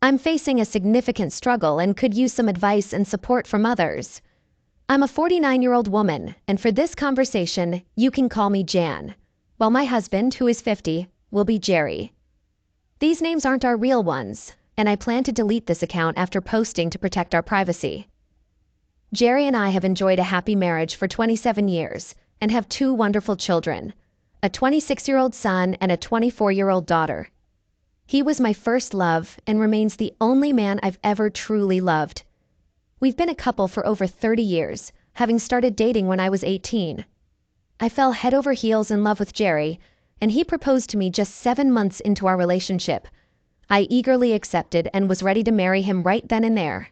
I'm facing a significant struggle and could use some advice and support from others. I'm a 49-year-old woman, and for this conversation, you can call me Jan, while my husband, who is 50, will be Jerry. These names aren't our real ones, and I plan to delete this account after posting to protect our privacy. Jerry and I have enjoyed a happy marriage for 27 years and have two wonderful children, a 26-year-old son and a 24-year-old daughter. He was my first love and remains the only man I've ever truly loved. We've been a couple for over 30 years, having started dating when I was 18. I fell head over heels in love with Jerry, and he proposed to me just 7 months into our relationship. I eagerly accepted and was ready to marry him right then and there.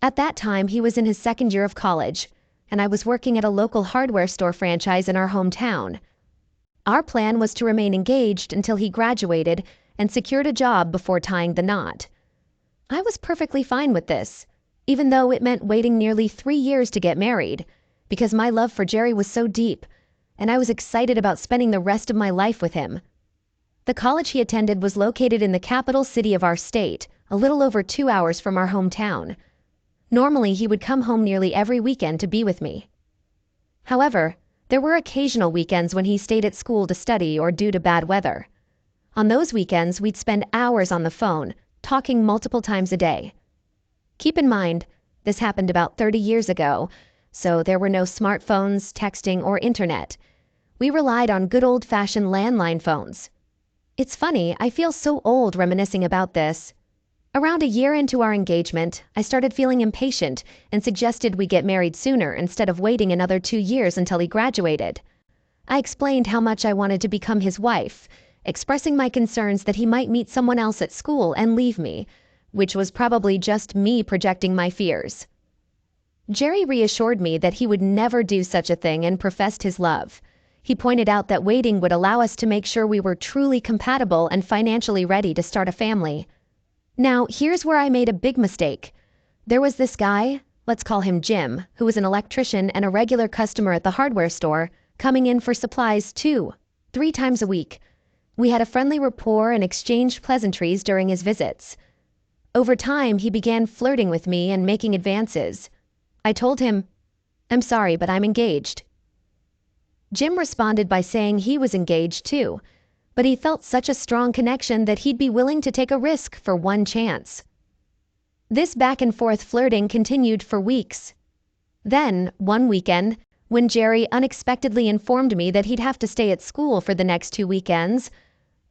At that time, he was in his second year of college, and I was working at a local hardware store franchise in our hometown. Our plan was to remain engaged until he graduated and secured a job before tying the knot. I was perfectly fine with this, even though it meant waiting nearly 3 years to get married, because my love for Jerry was so deep, and I was excited about spending the rest of my life with him. The college he attended was located in the capital city of our state, a little over 2 hours from our hometown. Normally, he would come home nearly every weekend to be with me. However, there were occasional weekends when he stayed at school to study or due to bad weather. On those weekends, we'd spend hours on the phone, talking multiple times a day. Keep in mind, this happened about 30 years ago, so there were no smartphones, texting, or internet. We relied on good old-fashioned landline phones. It's funny, I feel so old reminiscing about this. Around a year into our engagement, I started feeling impatient and suggested we get married sooner instead of waiting another 2 years until he graduated. I explained how much I wanted to become his wife, expressing my concerns that he might meet someone else at school and leave me, which was probably just me projecting my fears. Jerry reassured me that he would never do such a thing and professed his love. He pointed out that waiting would allow us to make sure we were truly compatible and financially ready to start a family. Now, here's where I made a big mistake. There was this guy, let's call him Jim, who was an electrician and a regular customer at the hardware store, coming in for supplies 2-3 times a week. We had a friendly rapport and exchanged pleasantries during his visits. Over time, he began flirting with me and making advances. I told him, "I'm sorry, but I'm engaged." Jim responded by saying he was engaged too, but he felt such a strong connection that he'd be willing to take a risk for one chance. This back and forth flirting continued for weeks. Then, one weekend, when Jerry unexpectedly informed me that he'd have to stay at school for the next 2 weekends,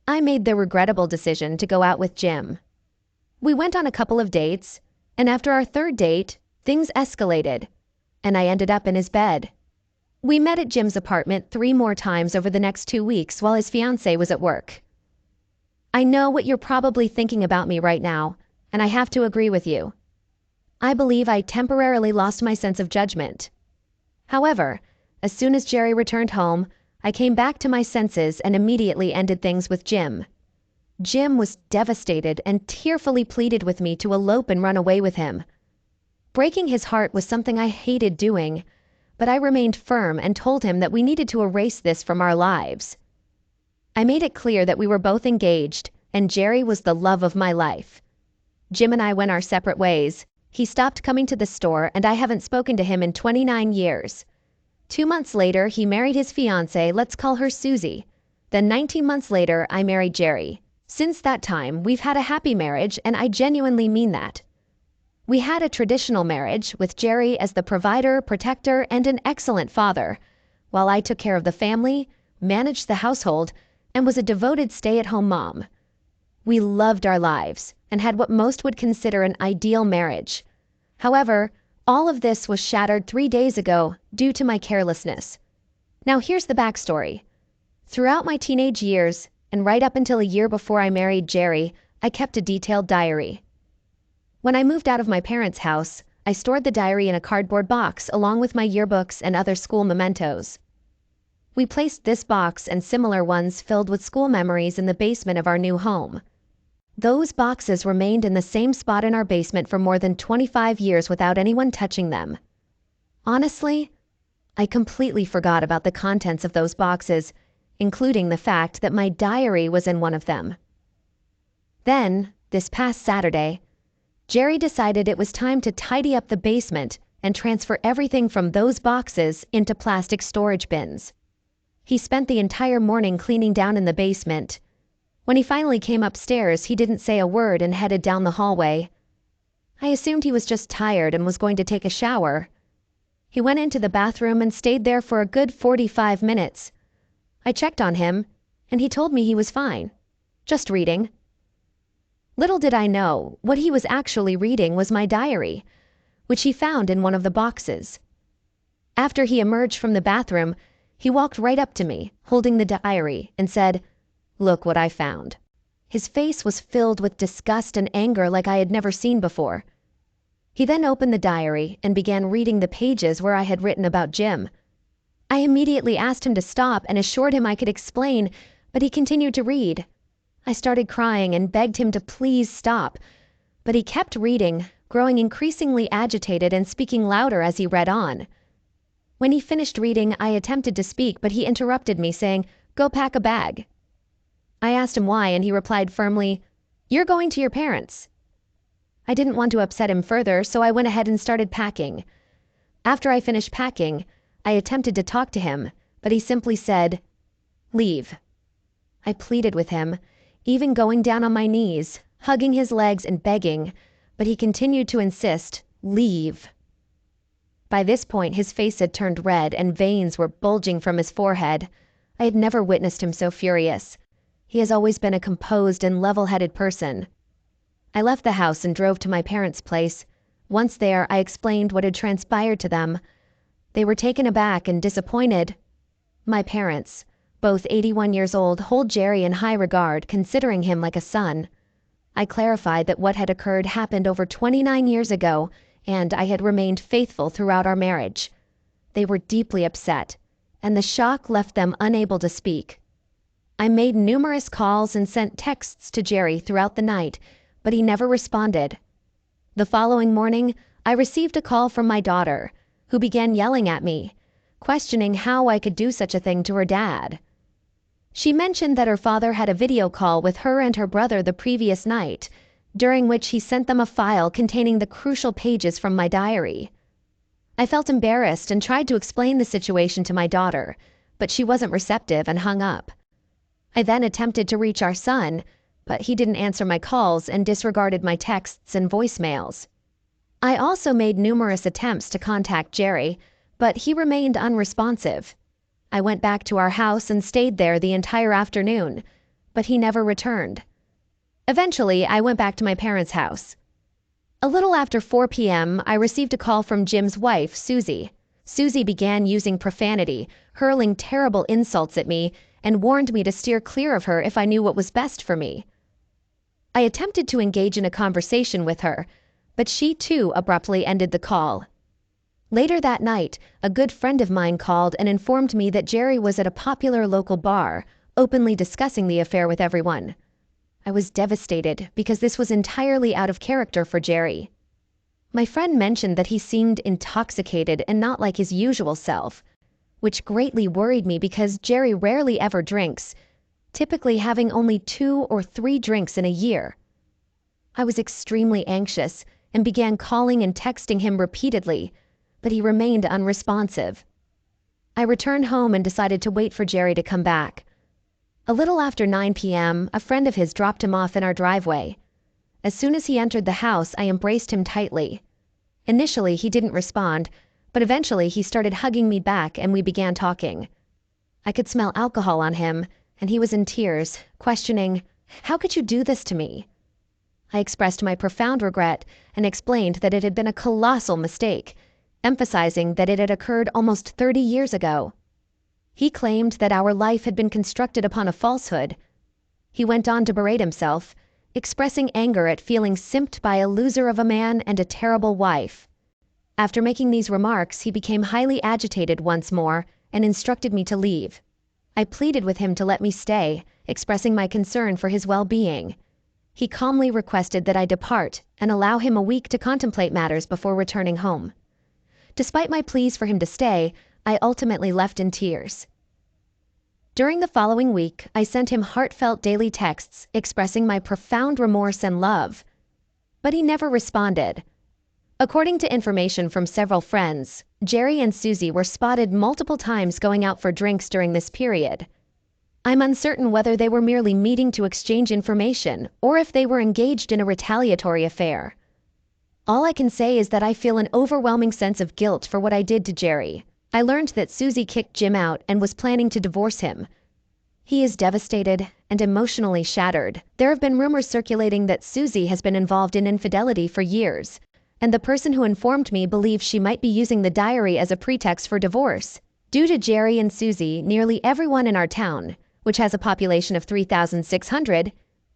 I made the regrettable decision to go out with Jim. We went on a couple of dates, and after our third date, things escalated, and I ended up in his bed. We met at Jim's apartment 3 more times over the next 2 weeks while his fiancée was at work. I know what you're probably thinking about me right now, and I have to agree with you. I believe I temporarily lost my sense of judgment. However, as soon as Jerry returned home, I came back to my senses and immediately ended things with Jim. Jim was devastated and tearfully pleaded with me to elope and run away with him. Breaking his heart was something I hated doing, but I remained firm and told him that we needed to erase this from our lives. I made it clear that we were both engaged, and Jerry was the love of my life. Jim and I went our separate ways. He stopped coming to the store, and I haven't spoken to him in 29 years. 2 months later, he married his fiancée, let's call her Susie. Then 19 months later, I married Jerry. Since that time, we've had a happy marriage, and I genuinely mean that. We had a traditional marriage, with Jerry as the provider, protector, and an excellent father, while I took care of the family, managed the household, and was a devoted stay-at-home mom. We loved our lives, and had what most would consider an ideal marriage. However, all of this was shattered 3 days ago due to my carelessness. Now here's the backstory. Throughout my teenage years, and right up until a year before I married Jerry, I kept a detailed diary. When I moved out of my parents' house, I stored the diary in a cardboard box along with my yearbooks and other school mementos. We placed this box and similar ones filled with school memories in the basement of our new home. Those boxes remained in the same spot in our basement for more than 25 years without anyone touching them. Honestly, I completely forgot about the contents of those boxes, including the fact that my diary was in one of them. Then, this past Saturday, Jerry decided it was time to tidy up the basement and transfer everything from those boxes into plastic storage bins. He spent the entire morning cleaning down in the basement. When he finally came upstairs, he didn't say a word and headed down the hallway. I assumed he was just tired and was going to take a shower. He went into the bathroom and stayed there for a good 45 minutes. I checked on him, and he told me he was fine. Just reading. Little did I know, what he was actually reading was my diary, which he found in one of the boxes. After he emerged from the bathroom, he walked right up to me, holding the diary, and said, "Look what I found." His face was filled with disgust and anger like I had never seen before. He then opened the diary and began reading the pages where I had written about Jim. I immediately asked him to stop and assured him I could explain, but he continued to read. I started crying and begged him to please stop, but he kept reading, growing increasingly agitated and speaking louder as he read on. When he finished reading, I attempted to speak, but he interrupted me, saying, "Go pack a bag." I asked him why, and he replied firmly, "You're going to your parents." I didn't want to upset him further, so I went ahead and started packing. After I finished packing, I attempted to talk to him, but he simply said, "Leave." I pleaded with him, even going down on my knees, hugging his legs and begging, but he continued to insist, "Leave." By this point, his face had turned red and veins were bulging from his forehead. I had never witnessed him so furious. He has always been a composed and level-headed person. I left the house and drove to my parents' place. Once there, I explained what had transpired to them. They were taken aback and disappointed. My parents, both 81 years old, hold Jerry in high regard, considering him like a son. I clarified that what had occurred happened over 29 years ago, and I had remained faithful throughout our marriage. They were deeply upset, and the shock left them unable to speak. I made numerous calls and sent texts to Jerry throughout the night, but he never responded. The following morning, I received a call from my daughter, who began yelling at me, questioning how I could do such a thing to her dad. She mentioned that her father had a video call with her and her brother the previous night, during which he sent them a file containing the crucial pages from my diary. I felt embarrassed and tried to explain the situation to my daughter, but she wasn't receptive and hung up. I then attempted to reach our son, but he didn't answer my calls and disregarded my texts and voicemails. I also made numerous attempts to contact Jerry, but he remained unresponsive. I went back to our house and stayed there the entire afternoon, but he never returned. Eventually, I went back to my parents' house. A little after 4 p.m., I received a call from Jim's wife, Susie. Susie began using profanity, hurling terrible insults at me, and warned me to steer clear of her if I knew what was best for me. I attempted to engage in a conversation with her, but she too abruptly ended the call. Later that night, a good friend of mine called and informed me that Jerry was at a popular local bar, openly discussing the affair with everyone. I was devastated because this was entirely out of character for Jerry. My friend mentioned that he seemed intoxicated and not like his usual self, which greatly worried me because Jerry rarely ever drinks, typically having only 2 or 3 drinks in a year. I was extremely anxious and began calling and texting him repeatedly, but he remained unresponsive. I returned home and decided to wait for Jerry to come back. A little after 9 p.m., a friend of his dropped him off in our driveway. As soon as he entered the house, I embraced him tightly. Initially, he didn't respond, but eventually he started hugging me back and we began talking. I could smell alcohol on him, and he was in tears, questioning, "How could you do this to me?" I expressed my profound regret and explained that it had been a colossal mistake, emphasizing that it had occurred almost 30 years ago. He claimed that our life had been constructed upon a falsehood. He went on to berate himself, expressing anger at feeling simped by a loser of a man and a terrible wife. After making these remarks, he became highly agitated once more and instructed me to leave. I pleaded with him to let me stay, expressing my concern for his well-being. He calmly requested that I depart and allow him a week to contemplate matters before returning home. Despite my pleas for him to stay, I ultimately left in tears. During the following week, I sent him heartfelt daily texts expressing my profound remorse and love. But he never responded. According to information from several friends, Jerry and Susie were spotted multiple times going out for drinks during this period. I'm uncertain whether they were merely meeting to exchange information or if they were engaged in a retaliatory affair. All I can say is that I feel an overwhelming sense of guilt for what I did to Jerry. I learned that Susie kicked Jim out and was planning to divorce him. He is devastated and emotionally shattered. There have been rumors circulating that Susie has been involved in infidelity for years, and the person who informed me believes she might be using the diary as a pretext for divorce. Due to Jerry and Susie, nearly everyone in our town, which has a population of 3,600,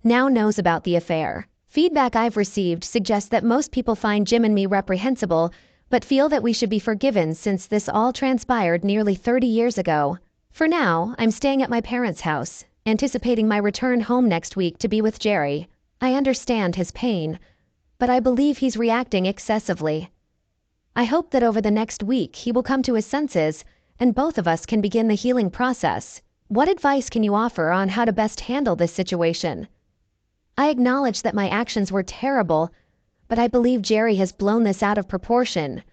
now knows about the affair. Feedback I've received suggests that most people find Jim and me reprehensible, but feel that we should be forgiven since this all transpired nearly 30 years ago. For now, I'm staying at my parents' house, anticipating my return home next week to be with Jerry. I understand his pain, but I believe he's reacting excessively. I hope that over the next week he will come to his senses, and both of us can begin the healing process. What advice can you offer on how to best handle this situation? I acknowledge that my actions were terrible, but I believe Jerry has blown this out of proportion.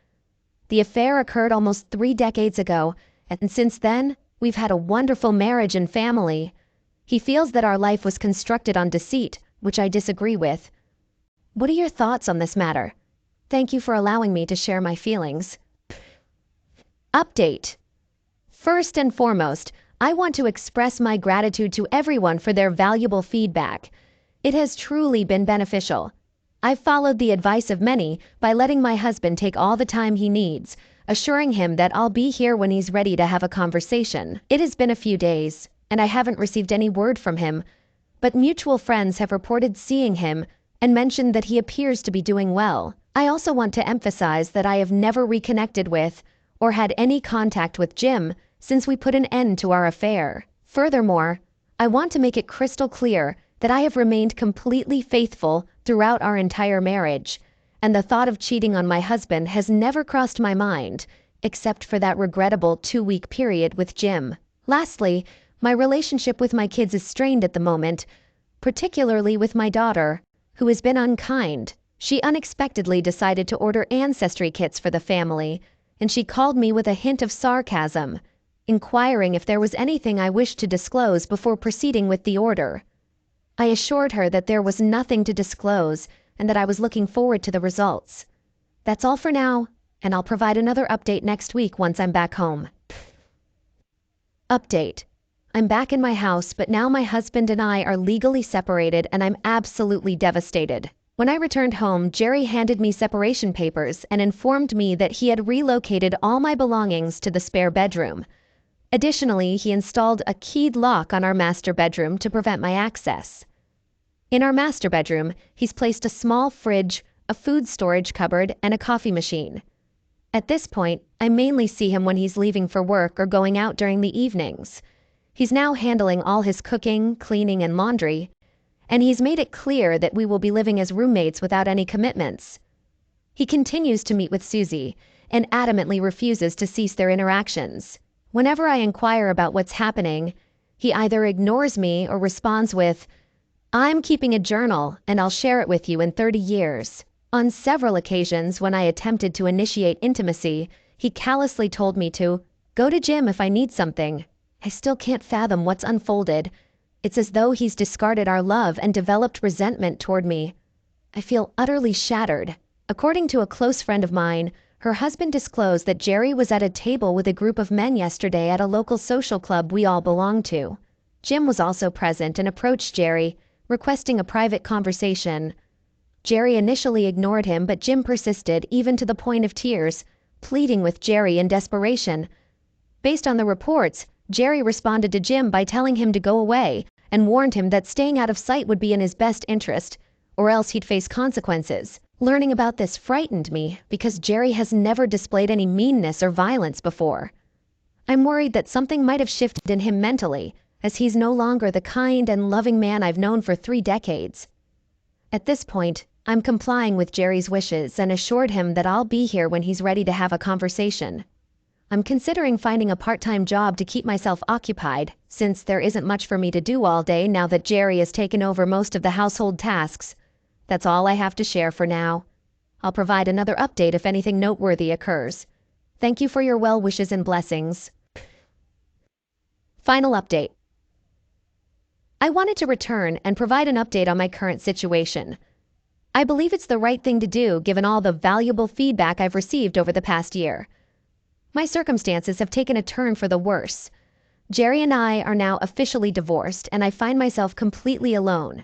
The affair occurred almost 3 decades ago, and since then, we've had a wonderful marriage and family. He feels that our life was constructed on deceit, which I disagree with. What are your thoughts on this matter? Thank you for allowing me to share my feelings. Update. First and foremost, I want to express my gratitude to everyone for their valuable feedback. It has truly been beneficial. I've followed the advice of many by letting my husband take all the time he needs, assuring him that I'll be here when he's ready to have a conversation. It has been a few days, and I haven't received any word from him, but mutual friends have reported seeing him and mentioned that he appears to be doing well. I also want to emphasize that I have never reconnected with or had any contact with Jim since we put an end to our affair. Furthermore, I want to make it crystal clear that I have remained completely faithful throughout our entire marriage, and the thought of cheating on my husband has never crossed my mind, except for that regrettable 2-week period with Jim. Lastly, my relationship with my kids is strained at the moment, particularly with my daughter, who has been unkind. She unexpectedly decided to order ancestry kits for the family, and she called me with a hint of sarcasm, inquiring if there was anything I wished to disclose before proceeding with the order. I assured her that there was nothing to disclose and that I was looking forward to the results. That's all for now, and I'll provide another update next week once I'm back home. Update. I'm back in my house, but now my husband and I are legally separated and I'm absolutely devastated. When I returned home, Jerry handed me separation papers and informed me that he had relocated all my belongings to the spare bedroom. Additionally, he installed a keyed lock on our master bedroom to prevent my access. In our master bedroom, he's placed a small fridge, a food storage cupboard, and a coffee machine. At this point, I mainly see him when he's leaving for work or going out during the evenings. He's now handling all his cooking, cleaning, and laundry, and he's made it clear that we will be living as roommates without any commitments. He continues to meet with Susie and adamantly refuses to cease their interactions. Whenever I inquire about what's happening, he either ignores me or responds with, "I'm keeping a journal and I'll share it with you in 30 years. On several occasions when I attempted to initiate intimacy, he callously told me to go to Jim if I need something. I still can't fathom what's unfolded. It's as though he's discarded our love and developed resentment toward me. I feel utterly shattered. According to a close friend of mine, her husband disclosed that Jerry was at a table with a group of men yesterday at a local social club we all belong to. Jim was also present and approached Jerry, requesting a private conversation. Jerry initially ignored him, but Jim persisted, even to the point of tears, pleading with Jerry in desperation. Based on the reports, Jerry responded to Jim by telling him to go away and warned him that staying out of sight would be in his best interest, or else he'd face consequences. Learning about this frightened me because Jerry has never displayed any meanness or violence before. I'm worried that something might have shifted in him mentally, as he's no longer the kind and loving man I've known for 3 decades. At this point, I'm complying with Jerry's wishes and assured him that I'll be here when he's ready to have a conversation. I'm considering finding a part-time job to keep myself occupied, since there isn't much for me to do all day now that Jerry has taken over most of the household tasks. That's all I have to share for now. I'll provide another update if anything noteworthy occurs. Thank you for your well wishes and blessings. Final update. I wanted to return and provide an update on my current situation. I believe it's the right thing to do given all the valuable feedback I've received over the past year. My circumstances have taken a turn for the worse. Jerry and I are now officially divorced, and I find myself completely alone.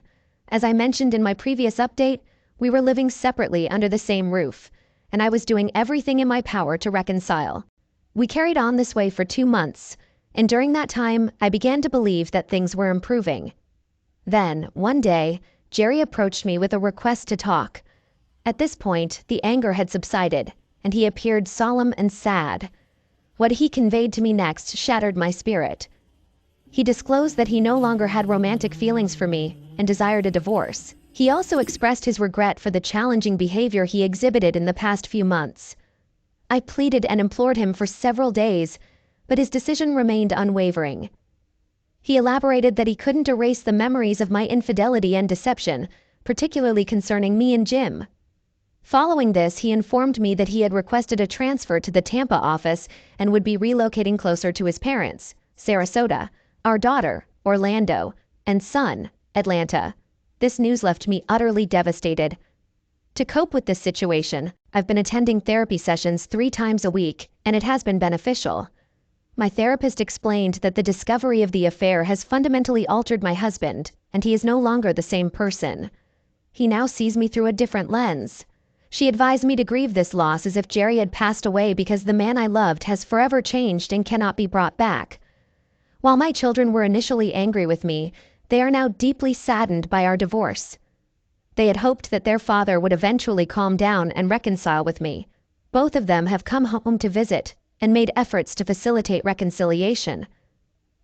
As I mentioned in my previous update, we were living separately under the same roof, and I was doing everything in my power to reconcile. We carried on this way for 2 months, and during that time, I began to believe that things were improving. Then, one day, Jerry approached me with a request to talk. At this point, the anger had subsided, and he appeared solemn and sad. What he conveyed to me next shattered my spirit. He disclosed that he no longer had romantic feelings for me and desired a divorce. He also expressed his regret for the challenging behavior he exhibited in the past few months. I pleaded and implored him for several days, but his decision remained unwavering. He elaborated that he couldn't erase the memories of my infidelity and deception, particularly concerning me and Jim. Following this, he informed me that he had requested a transfer to the Tampa office and would be relocating closer to his parents, Sarasota, our daughter, Orlando, and son, Atlanta. This news left me utterly devastated. To cope with this situation, I've been attending therapy sessions 3 times a week, and it has been beneficial. My therapist explained that the discovery of the affair has fundamentally altered my husband, and he is no longer the same person. He now sees me through a different lens. She advised me to grieve this loss as if Jerry had passed away because the man I loved has forever changed and cannot be brought back. While my children were initially angry with me, they are now deeply saddened by our divorce. They had hoped that their father would eventually calm down and reconcile with me. Both of them have come home to visit and made efforts to facilitate reconciliation.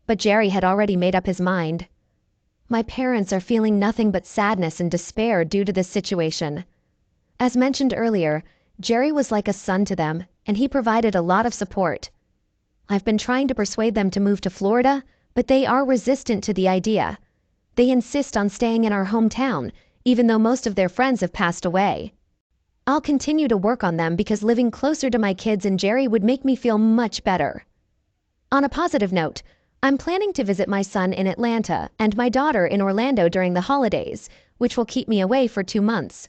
But Jerry had already made up his mind. My parents are feeling nothing but sadness and despair due to this situation. As mentioned earlier, Jerry was like a son to them, and he provided a lot of support. I've been trying to persuade them to move to Florida, but they are resistant to the idea. They insist on staying in our hometown, even though most of their friends have passed away. I'll continue to work on them because living closer to my kids and Jerry would make me feel much better. On a positive note, I'm planning to visit my son in Atlanta and my daughter in Orlando during the holidays, which will keep me away for 2 months.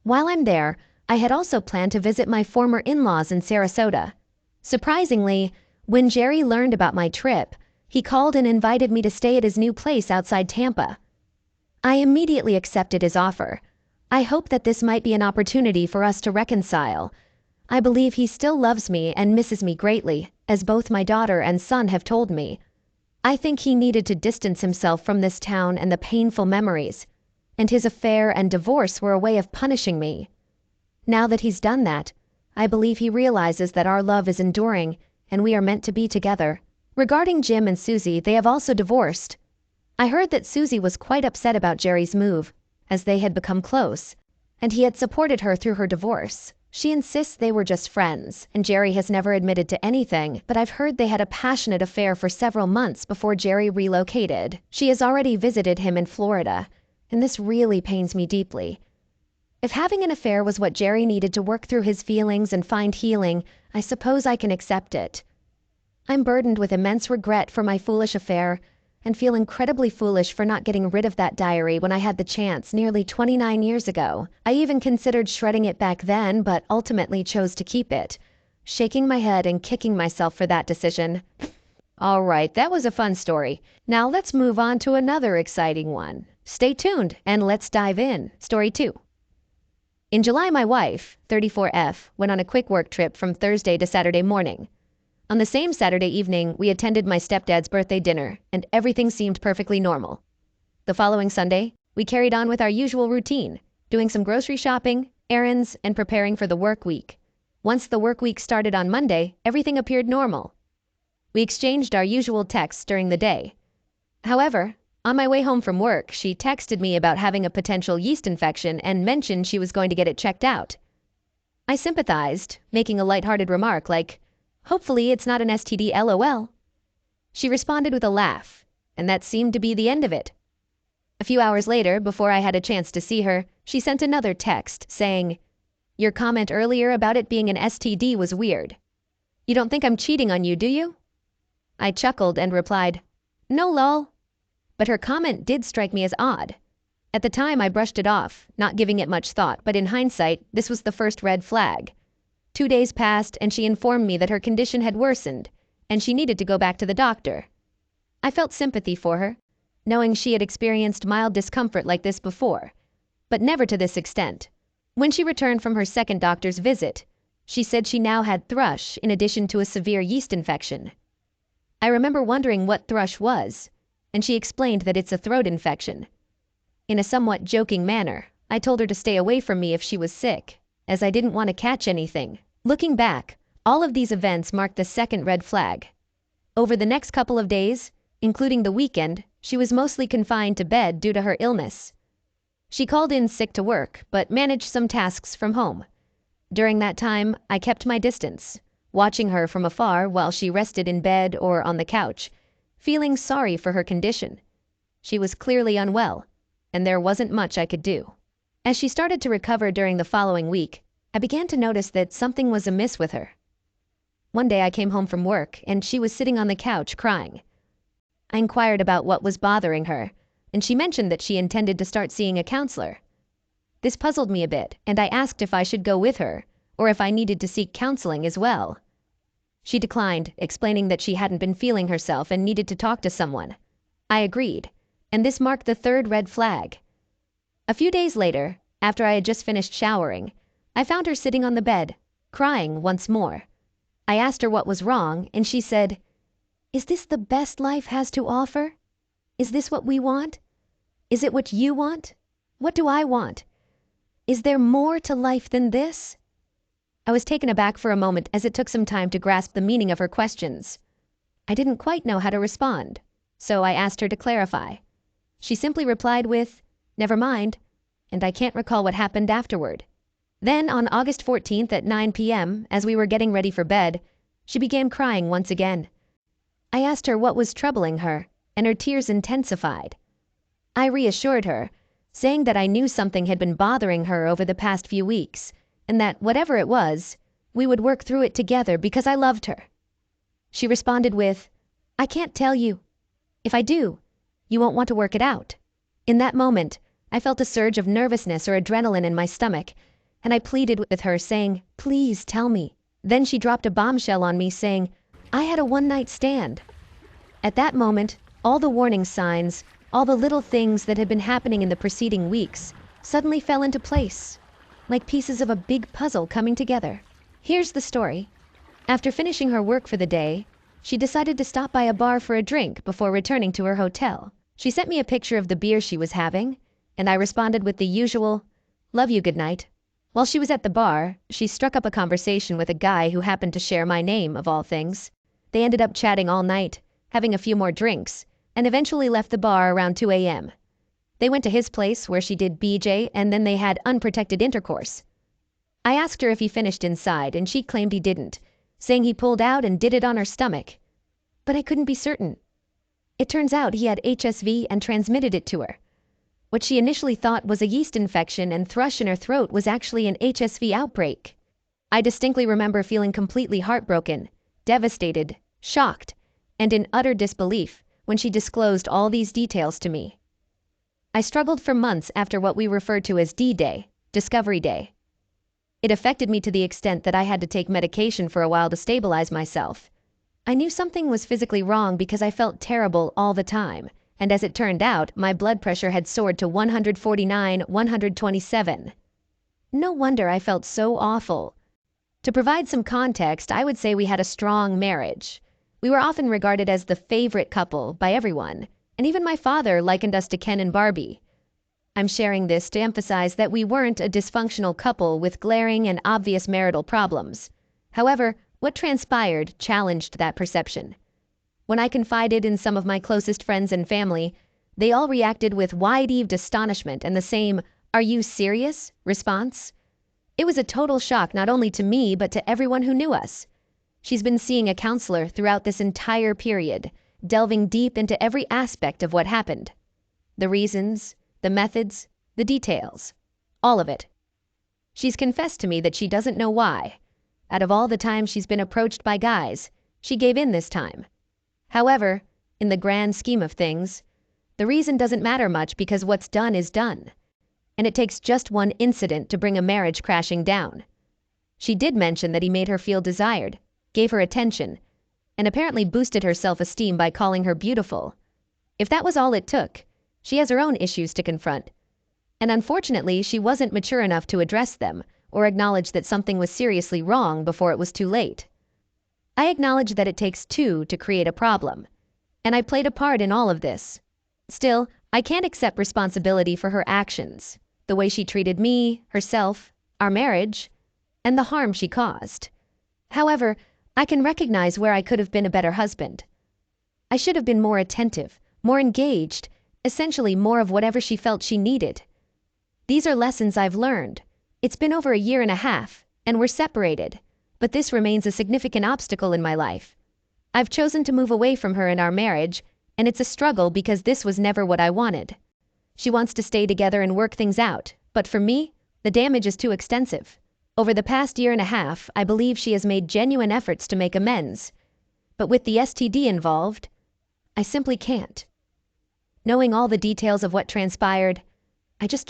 While I'm there, I had also planned to visit my former in-laws in Sarasota. Surprisingly, when Jerry learned about my trip, he called and invited me to stay at his new place outside Tampa. I immediately accepted his offer. I hope that this might be an opportunity for us to reconcile. I believe he still loves me and misses me greatly, as both my daughter and son have told me. I think he needed to distance himself from this town and the painful memories, and his affair and divorce were a way of punishing me. Now that he's done that, I believe he realizes that our love is enduring and we are meant to be together. Regarding Jim and Susie, they have also divorced. I heard that Susie was quite upset about Jerry's move, as they had become close, and he had supported her through her divorce. She insists they were just friends, and Jerry has never admitted to anything, but I've heard they had a passionate affair for several months before Jerry relocated. She has already visited him in Florida, and this really pains me deeply. If having an affair was what Jerry needed to work through his feelings and find healing, I suppose I can accept it. I'm burdened with immense regret for my foolish affair, and feel incredibly foolish for not getting rid of that diary when I had the chance nearly 29 years ago. I even considered shredding it back then, but ultimately chose to keep it, shaking my head and kicking myself for that decision. All right, that was a fun story. Now let's move on to another exciting one. Stay tuned and let's dive in. Story 2. In July, my wife, 34F, went on a quick work trip from Thursday to Saturday morning. On the same Saturday evening, we attended my stepdad's birthday dinner, and everything seemed perfectly normal. The following Sunday, we carried on with our usual routine, doing some grocery shopping, errands, and preparing for the work week. Once the work week started on Monday, everything appeared normal. We exchanged our usual texts during the day. However, on my way home from work, she texted me about having a potential yeast infection and mentioned she was going to get it checked out. I sympathized, making a lighthearted remark like, Hopefully it's not an STD, lol. She responded with a laugh, and that seemed to be the end of it. A few hours later, before I had a chance to see her, she sent another text saying, "Your comment earlier about it being an STD was weird. You don't think I'm cheating on you, do you?" I chuckled and replied, "No lol." But her comment did strike me as odd. At the time I brushed it off, not giving it much thought, but in hindsight, this was the first red flag. 2 days passed and she informed me that her condition had worsened and she needed to go back to the doctor. I felt sympathy for her, knowing she had experienced mild discomfort like this before, but never to this extent. When she returned from her second doctor's visit, she said she now had thrush in addition to a severe yeast infection. I remember wondering what thrush was, and she explained that it's a throat infection. In a somewhat joking manner, I told her to stay away from me if she was sick, as I didn't want to catch anything. Looking back, all of these events marked the second red flag. Over the next couple of days, including the weekend, she was mostly confined to bed due to her illness. She called in sick to work, but managed some tasks from home. During that time, I kept my distance, watching her from afar while she rested in bed or on the couch, feeling sorry for her condition. She was clearly unwell, and there wasn't much I could do. As she started to recover during the following week, I began to notice that something was amiss with her. One day I came home from work, and she was sitting on the couch crying. I inquired about what was bothering her, and she mentioned that she intended to start seeing a counselor. This puzzled me a bit, and I asked if I should go with her, or if I needed to seek counseling as well. She declined, explaining that she hadn't been feeling herself and needed to talk to someone. I agreed, and this marked the third red flag. A few days later, after I had just finished showering, I found her sitting on the bed, crying once more. I asked her what was wrong, and she said, "Is this the best life has to offer? Is this what we want? Is it what you want? What do I want? Is there more to life than this?" I was taken aback for a moment as it took some time to grasp the meaning of her questions. I didn't quite know how to respond, so I asked her to clarify. She simply replied with, "Never mind," and I can't recall what happened afterward. Then on August 14th at 9 p.m., as we were getting ready for bed, she began crying once again. I asked her what was troubling her, and her tears intensified. I reassured her, saying that I knew something had been bothering her over the past few weeks, and that whatever it was, we would work through it together because I loved her. She responded with, "I can't tell you. If I do, you won't want to work it out." In that moment, I felt a surge of nervousness or adrenaline in my stomach, and I pleaded with her, saying, "Please tell me." Then she dropped a bombshell on me, saying, "I had a one-night stand." At that moment, all the warning signs, all the little things that had been happening in the preceding weeks, suddenly fell into place, like pieces of a big puzzle coming together. Here's the story. After finishing her work for the day, she decided to stop by a bar for a drink before returning to her hotel. She sent me a picture of the beer she was having, and I responded with the usual, "Love you, good night." While she was at the bar, she struck up a conversation with a guy who happened to share my name, of all things. They ended up chatting all night, having a few more drinks, and eventually left the bar around 2 a.m. They went to his place where she did BJ, and then they had unprotected intercourse. I asked her if he finished inside, and she claimed he didn't, saying he pulled out and did it on her stomach. But I couldn't be certain. It turns out he had HSV and transmitted it to her. What she initially thought was a yeast infection and thrush in her throat was actually an HSV outbreak. I distinctly remember feeling completely heartbroken, devastated, shocked, and in utter disbelief when she disclosed all these details to me. I struggled for months after what we referred to as D-Day, Discovery Day. It affected me to the extent that I had to take medication for a while to stabilize myself. I knew something was physically wrong because I felt terrible all the time, and as it turned out, my blood pressure had soared to 149/127. No wonder I felt so awful. To provide some context, I would say we had a strong marriage. We were often regarded as the favorite couple by everyone, and even my father likened us to Ken and Barbie. I'm sharing this to emphasize that we weren't a dysfunctional couple with glaring and obvious marital problems. However, what transpired challenged that perception. When I confided in some of my closest friends and family, they all reacted with wide-eyed astonishment and the same, "Are you serious?" response. It was a total shock not only to me but to everyone who knew us. She's been seeing a counselor throughout this entire period, delving deep into every aspect of what happened. The reasons, the methods, the details. All of it. She's confessed to me that she doesn't know why. Out of all the times she's been approached by guys, she gave in this time. However, in the grand scheme of things, the reason doesn't matter much because what's done is done. And it takes just one incident to bring a marriage crashing down. She did mention that he made her feel desired, gave her attention, and apparently boosted her self-esteem by calling her beautiful. If that was all it took, she has her own issues to confront. And unfortunately, she wasn't mature enough to address them or acknowledge that something was seriously wrong before it was too late. I acknowledge that it takes two to create a problem, and I played a part in all of this. Still, I can't accept responsibility for her actions, the way she treated me, herself, our marriage, and the harm she caused. However, I can recognize where I could have been a better husband. I should have been more attentive, more engaged, essentially more of whatever she felt she needed. These are lessons I've learned. It's been over a year and a half, and we're separated, but this remains a significant obstacle in my life. I've chosen to move away from her in our marriage, and it's a struggle because this was never what I wanted. She wants to stay together and work things out, but for me, the damage is too extensive. Over the past year and a half, I believe she has made genuine efforts to make amends, but with the STD involved, I simply can't. Knowing all the details of what transpired, I just